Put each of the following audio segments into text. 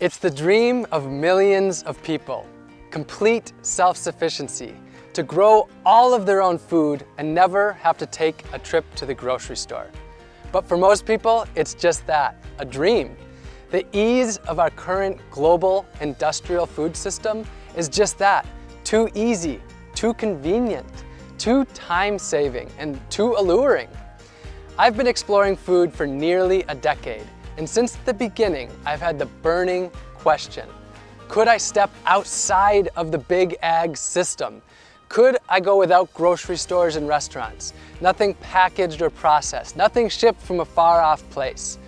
It's the dream of millions of people, complete self-sufficiency, to grow all of their own food and never have to take a trip to the grocery store. But for most people, it's just that, a dream. The ease of our current global industrial food system is just that, too easy, too convenient, too time-saving, and too alluring. I've been exploring food for nearly a decade, and since the beginning, I've had the burning question: could I step outside of the big ag system? Could I go without grocery stores and restaurants? Nothing packaged or processed, nothing shipped from a far-off place.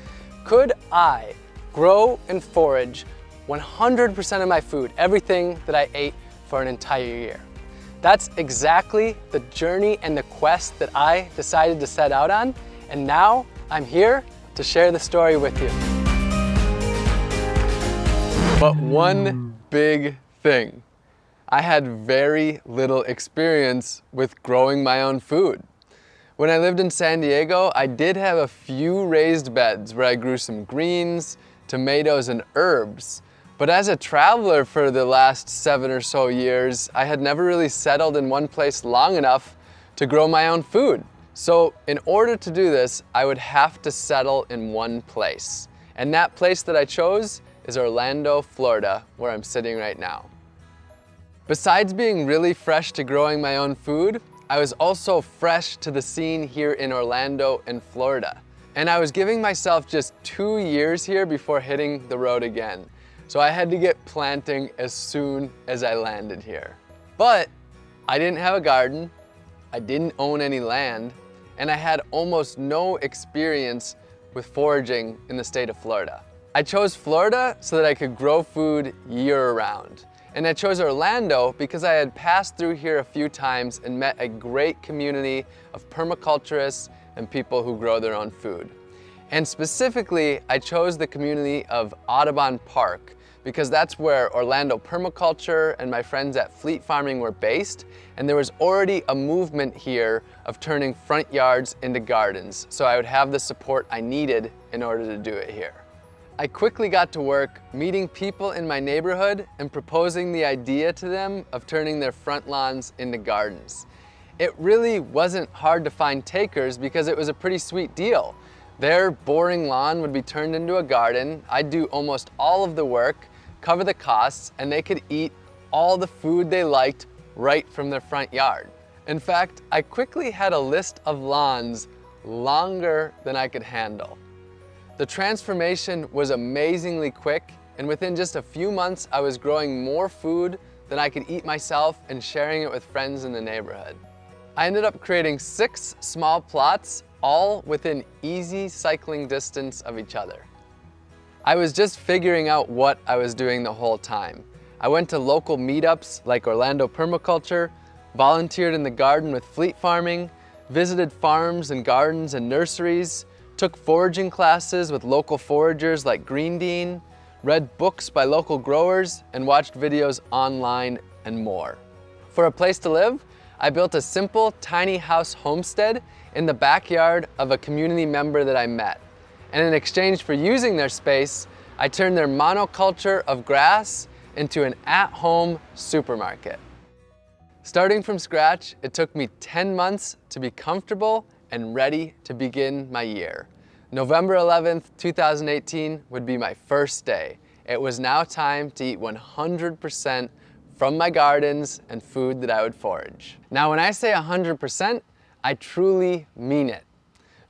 Could I grow and forage 100% of my food, everything that I ate for an entire year? That's exactly the journey and the quest that I decided to set out on, and now I'm here to share the story with you. But one big thing: I had very little experience with growing my own food. When I lived in San Diego, I did have a few raised beds where I grew some greens, tomatoes, and herbs. But as a traveler for the last 7 or so years, I had never really settled in one place long enough to grow my own food. So in order to do this, I would have to settle in one place. And that place that I chose is Orlando, Florida, where I'm sitting right now. Besides being really fresh to growing my own food, I was also fresh to the scene here in Orlando and Florida. And I was giving myself just 2 years here before hitting the road again. So I had to get planting as soon as I landed here. But I didn't have a garden, I didn't own any land, and I had almost no experience with foraging in the state of Florida. I chose Florida so that I could grow food year-round. And I chose Orlando because I had passed through here a few times and met a great community of permaculturists and people who grow their own food. And specifically, I chose the community of Audubon Park because that's where Orlando Permaculture and my friends at Fleet Farming were based, and there was already a movement here of turning front yards into gardens, so I would have the support I needed in order to do it here. I quickly got to work meeting people in my neighborhood and proposing the idea to them of turning their front lawns into gardens. It really wasn't hard to find takers because it was a pretty sweet deal. Their boring lawn would be turned into a garden, I'd do almost all of the work, cover the costs, and they could eat all the food they liked right from their front yard. In fact, I quickly had a list of lawns longer than I could handle. The transformation was amazingly quick, and within just a few months, I was growing more food than I could eat myself and sharing it with friends in the neighborhood. I ended up creating 6 small plots, all within easy cycling distance of each other. I was just figuring out what I was doing the whole time. I went to local meetups like Orlando Permaculture, volunteered in the garden with Fleet Farming, visited farms and gardens and nurseries, took foraging classes with local foragers like Green Dean, read books by local growers, and watched videos online and more. For a place to live, I built a simple tiny house homestead in the backyard of a community member that I met. And in exchange for using their space, I turned their monoculture of grass into an at-home supermarket. Starting from scratch, it took me 10 months to be comfortable and ready to begin my year. November 11th, 2018 would be my first day. It was now time to eat 100% from my gardens and food that I would forage. Now, when I say 100%, I truly mean it.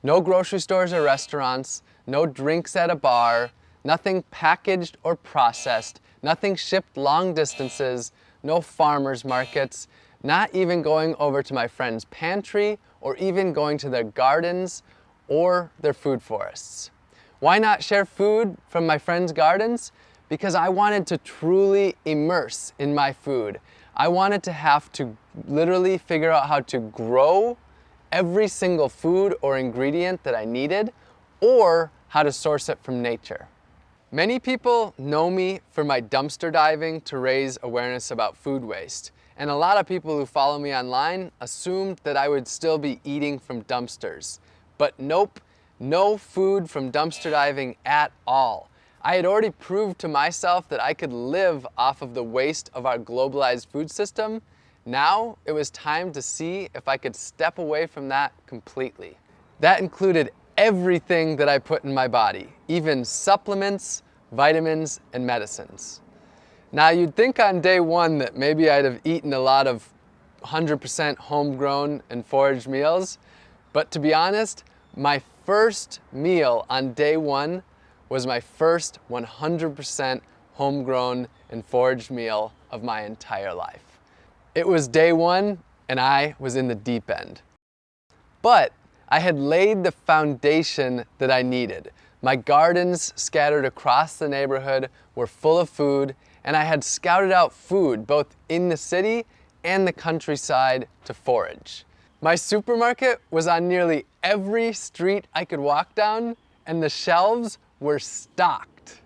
No grocery stores or restaurants, no drinks at a bar, nothing packaged or processed, nothing shipped long distances, no farmers markets, not even going over to my friend's pantry or even going to their gardens or their food forests. Why not share food from my friends' gardens? Because I wanted to truly immerse in my food. I wanted to have to literally figure out how to grow every single food or ingredient that I needed, or how to source it from nature. Many people know me for my dumpster diving to raise awareness about food waste. And a lot of people who follow me online assumed that I would still be eating from dumpsters. But nope, no food from dumpster diving at all. I had already proved to myself that I could live off of the waste of our globalized food system. Now it was time to see if I could step away from that completely. That included everything that I put in my body, even supplements, vitamins, and medicines. Now you'd think on day one that maybe I'd have eaten a lot of 100% homegrown and foraged meals, but to be honest, my first meal on day one was my first 100% homegrown and foraged meal of my entire life. It was day one and I was in the deep end. But I had laid the foundation that I needed. My gardens scattered across the neighborhood were full of food, and I had scouted out food both in the city and the countryside to forage. My supermarket was on nearly every street I could walk down, and the shelves were stocked.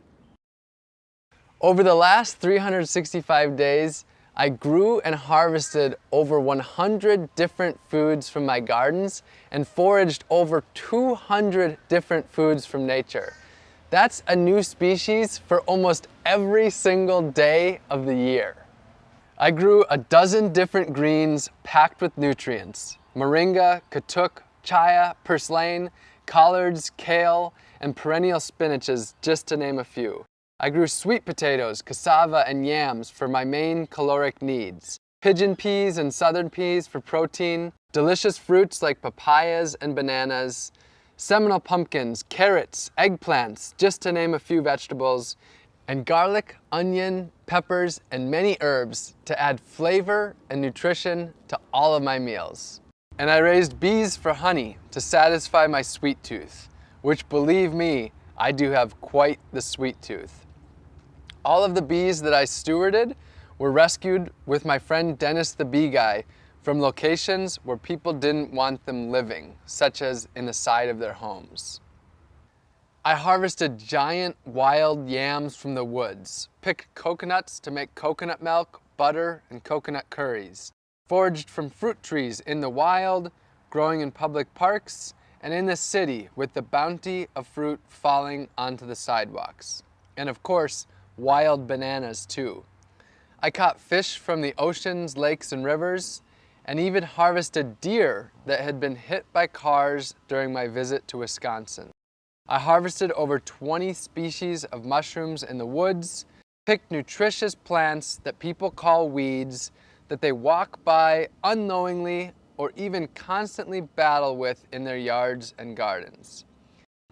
Over the last 365 days, I grew and harvested over 100 different foods from my gardens and foraged over 200 different foods from nature. That's a new species for almost every single day of the year. I grew a dozen different greens packed with nutrients: moringa, katuk, chaya, purslane, collards, kale, and perennial spinaches, just to name a few. I grew sweet potatoes, cassava, and yams for my main caloric needs, pigeon peas and southern peas for protein, delicious fruits like papayas and bananas, Seminole pumpkins, carrots, eggplants, just to name a few vegetables, and garlic, onion, peppers, and many herbs to add flavor and nutrition to all of my meals. And I raised bees for honey to satisfy my sweet tooth, which, believe me, I do have quite the sweet tooth. All of the bees that I stewarded were rescued with my friend Dennis the Bee Guy from locations where people didn't want them living, such as in the side of their homes. I harvested giant wild yams from the woods, picked coconuts to make coconut milk, butter, and coconut curries, foraged from fruit trees in the wild, growing in public parks, and in the city with the bounty of fruit falling onto the sidewalks. And of course, wild bananas too. I caught fish from the oceans, lakes, and rivers, and even harvested deer that had been hit by cars during my visit to Wisconsin. I harvested over 20 species of mushrooms in the woods, picked nutritious plants that people call weeds that they walk by unknowingly or even constantly battle with in their yards and gardens.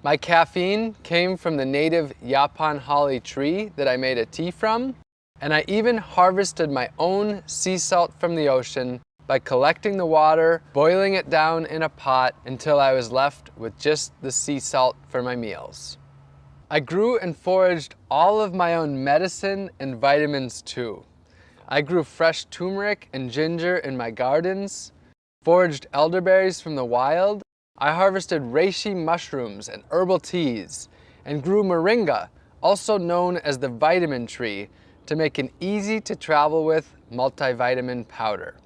My caffeine came from the native Yaupon holly tree that I made a tea from, and I even harvested my own sea salt from the ocean by collecting the water, boiling it down in a pot until I was left with just the sea salt for my meals. I grew and foraged all of my own medicine and vitamins too. I grew fresh turmeric and ginger in my gardens, foraged elderberries from the wild, I harvested reishi mushrooms and herbal teas, and grew moringa, also known as the vitamin tree, to make an easy to travel with multivitamin powder.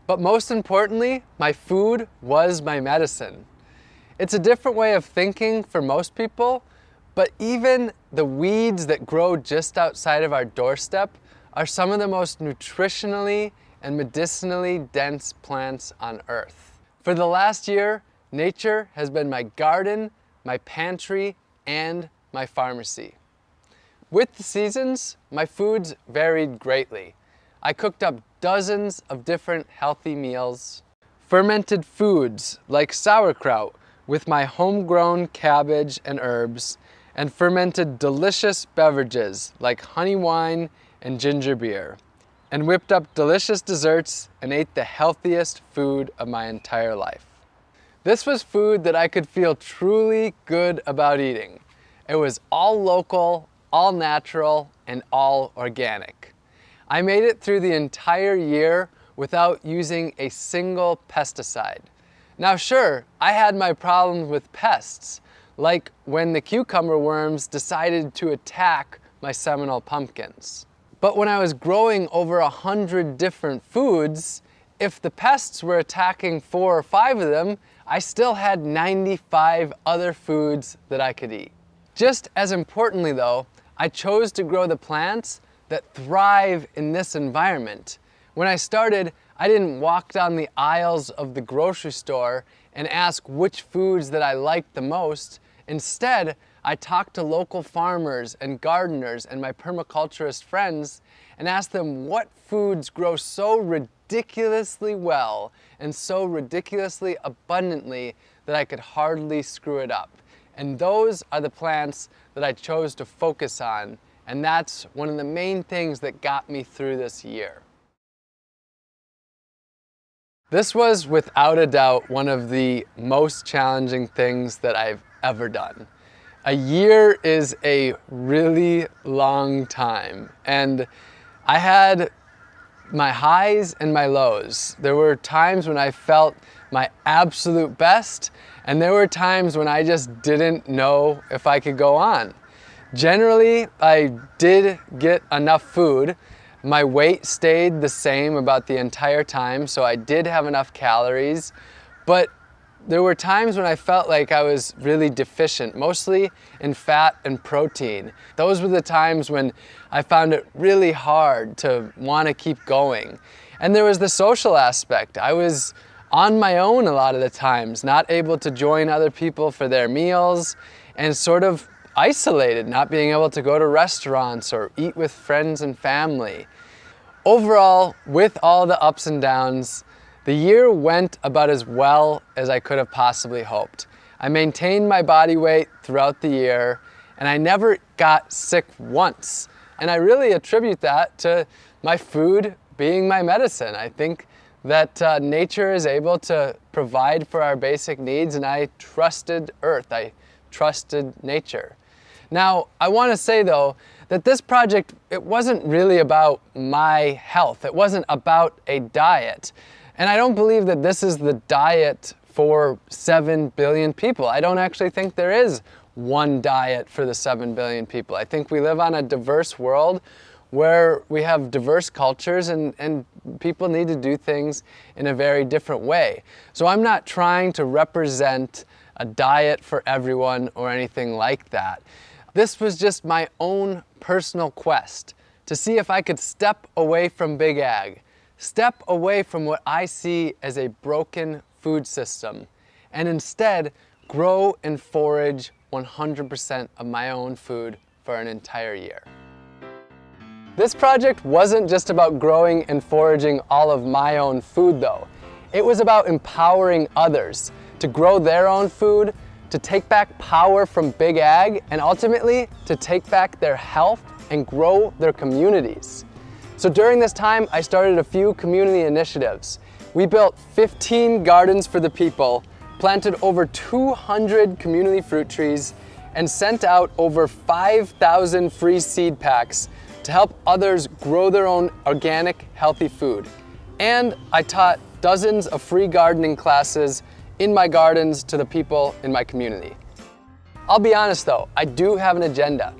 But most importantly, my food was my medicine. It's a different way of thinking for most people, but even the weeds that grow just outside of our doorstep are some of the most nutritionally and medicinally dense plants on Earth. For the last year, nature has been my garden, my pantry, and my pharmacy. With the seasons, my foods varied greatly. I cooked up dozens of different healthy meals, fermented foods like sauerkraut with my homegrown cabbage and herbs, and fermented delicious beverages like honey wine and ginger beer, and whipped up delicious desserts and ate the healthiest food of my entire life. This was food that I could feel truly good about eating. It was all local, all natural, and all organic. I made it through the entire year without using a single pesticide. Now sure, I had my problems with pests, like when the cucumber worms decided to attack my Seminole pumpkins. But when I was growing over 100 different foods, if the pests were attacking 4 or 5 of them, I still had 95 other foods that I could eat. Just as importantly though, I chose to grow the plants that thrive in this environment. When I started, I didn't walk down the aisles of the grocery store and ask which foods that I liked the most. Instead, I talked to local farmers and gardeners and my permaculturist friends and asked them what foods grow so ridiculously well and so ridiculously abundantly that I could hardly screw it up. And those are the plants that I chose to focus on, and that's one of the main things that got me through this year. This was without a doubt one of the most challenging things that I've ever done. A year is a really long time, and I had my highs and my lows. There were times when I felt my absolute best, and there were times when I just didn't know if I could go on. Generally, I did get enough food. My weight stayed the same about the entire time, so I did have enough calories, but there were times when I felt like I was really deficient, mostly in fat and protein. Those were the times when I found it really hard to want to keep going. And there was the social aspect. I was on my own a lot of the times, not able to join other people for their meals, and sort of isolated, not being able to go to restaurants or eat with friends and family. Overall, with all the ups and downs, the year went about as well as I could have possibly hoped. I maintained my body weight throughout the year, and I never got sick once. And I really attribute that to my food being my medicine. I think that nature is able to provide for our basic needs, and I trusted Earth. I trusted nature. Now, I want to say though, that this project, it wasn't really about my health. It wasn't about a diet. And I don't believe that this is the diet for 7 billion people. I don't actually think there is one diet for the 7 billion people. I think we live on a diverse world where we have diverse cultures and people need to do things in a very different way. So I'm not trying to represent a diet for everyone or anything like that. This was just my own personal quest to see if I could step away from Big Ag, step away from what I see as a broken food system, and instead grow and forage 100% of my own food for an entire year. This project wasn't just about growing and foraging all of my own food though. It was about empowering others to grow their own food, to take back power from Big Ag, and ultimately to take back their health and grow their communities. So during this time, I started a few community initiatives. We built 15 gardens for the people, planted over 200 community fruit trees, and sent out over 5,000 free seed packs to help others grow their own organic, healthy food. And I taught dozens of free gardening classes in my gardens to the people in my community. I'll be honest though, I do have an agenda.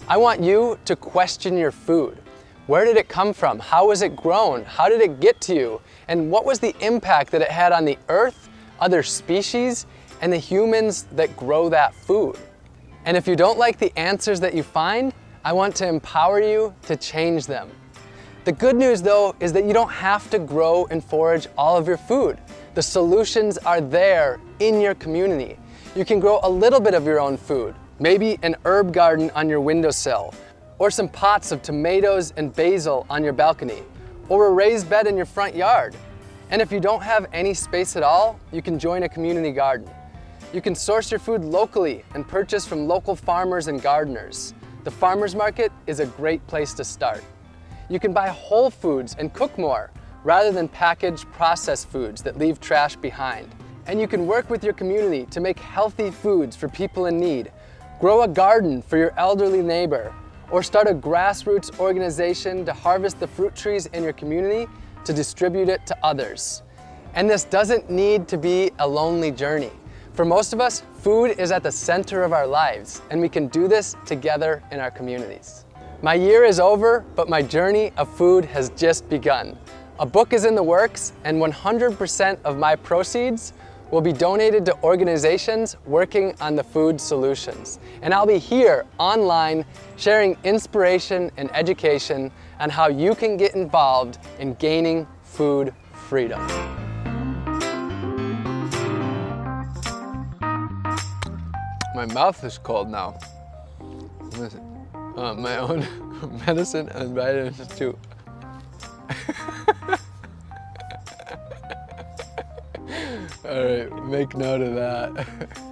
I want you to question your food. Where did it come from? How was it grown? How did it get to you? And what was the impact that it had on the earth, other species, and the humans that grow that food? And if you don't like the answers that you find, I want to empower you to change them. The good news though is that you don't have to grow and forage all of your food. The solutions are there in your community. You can grow a little bit of your own food, maybe an herb garden on your windowsill, or some pots of tomatoes and basil on your balcony, or a raised bed in your front yard. And if you don't have any space at all, you can join a community garden. You can source your food locally and purchase from local farmers and gardeners. The farmers market is a great place to start. You can buy whole foods and cook more, rather than packaged processed foods that leave trash behind. And you can work with your community to make healthy foods for people in need, grow a garden for your elderly neighbor, or start a grassroots organization to harvest the fruit trees in your community to distribute it to others. And this doesn't need to be a lonely journey. For most of us, food is at the center of our lives, and we can do this together in our communities. My year is over, but my journey of food has just begun. A book is in the works, and 100% of my proceeds will be donated to organizations working on the food solutions. And I'll be here online sharing inspiration and education on how you can get involved in gaining food freedom. My mouth is cold now. My own medicine and vitamins too. All right, make note of that.